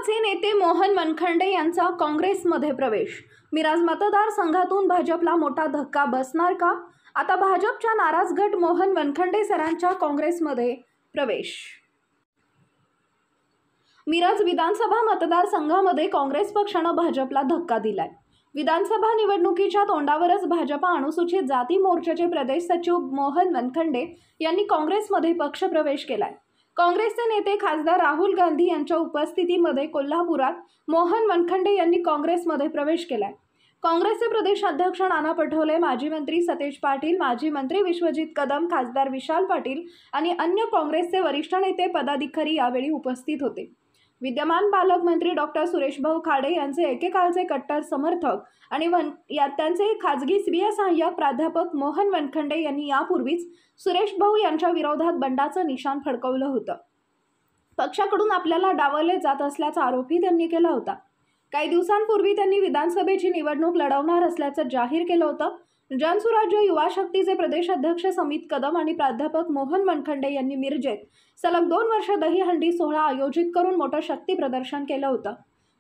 भाजपाचे नेते मोहन वनखंडे यांचा काँग्रेसमध्ये प्रवेश। मिराज मतदारसंघातून भाजपला मोठा धक्का बसणार का? आता भाजपच्या नाराज गट मोहन वनखंडे सरांच्या काँग्रेसमध्ये प्रवेश। मिरज विधानसभा मतदारसंघामध्ये काँग्रेस पक्षाने भाजपला धक्का दिलाय। विधानसभा निवडणुकीच्या तोंडावरच भाजपा अनुसूचित जाती मोर्चाचे प्रदेश सचिव मोहन वनखंडे यांनी काँग्रेसमध्ये पक्षप्रवेश केलाय। काँग्रेसचे नेते खासदार राहुल गांधी यांच्या उपस्थितीमध्ये कोल्हापुरात मोहन वनखंडे यांनी काँग्रेसमध्ये प्रवेश केलाय। काँग्रेसचे प्रदेश अध्यक्ष नाना पटोले, माजी मंत्री सतेज पाटील, माजी मंत्री विश्वजित कदम, खासदार विशाल पाटील आणि अन्य काँग्रेसचे वरिष्ठ नेते पदाधिकारी यावेळी उपस्थित होते। विद्यमान पालकमंत्री डॉक्टर सुरेशभाऊ खाडे यांचे एकेकाळचे कट्टर समर्थक आणि त्यांचे खाजगी स्वीय सहाय्यक प्राध्यापक मोहन वनखंडे यांनी यापूर्वीच सुरेशभाऊ यांच्या विरोधात बंडाचं निशाण फडकवलं होतं। पक्षाकडून आपल्याला डावलले जात असल्याचा आरोपही त्यांनी केला होता। काही दिवसांपूर्वी त्यांनी विधानसभेची निवडणूक लढवणार असल्याचं जाहीर केलं होतं। जनसुराज्य युवा शक्तीचे प्रदेश अध्यक्ष समित कदम आणि प्राध्यापक मोहन वनखंडे यांनी मिरजेत सलग 2 वर्ष दहीहंडी सोहळा आयोजित करून मोठं शक्ती प्रदर्शन केलं होतं।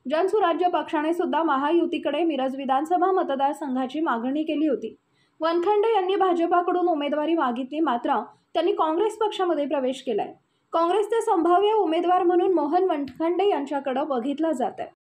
जनसुराज्य पक्षाने सुद्धा महायुतीकडे मिरज विधानसभा मतदारसंघाची मागणी केली होती। वनखंडे यांनी भाजपाकडून उमेदवारी मागितली, मात्र त्यांनी काँग्रेस पक्षामध्ये प्रवेश केलाय। काँग्रेसचे संभाव्य उमेदवार म्हणून मोहन वनखंडे यांच्याकडे बघितलं जात आहे।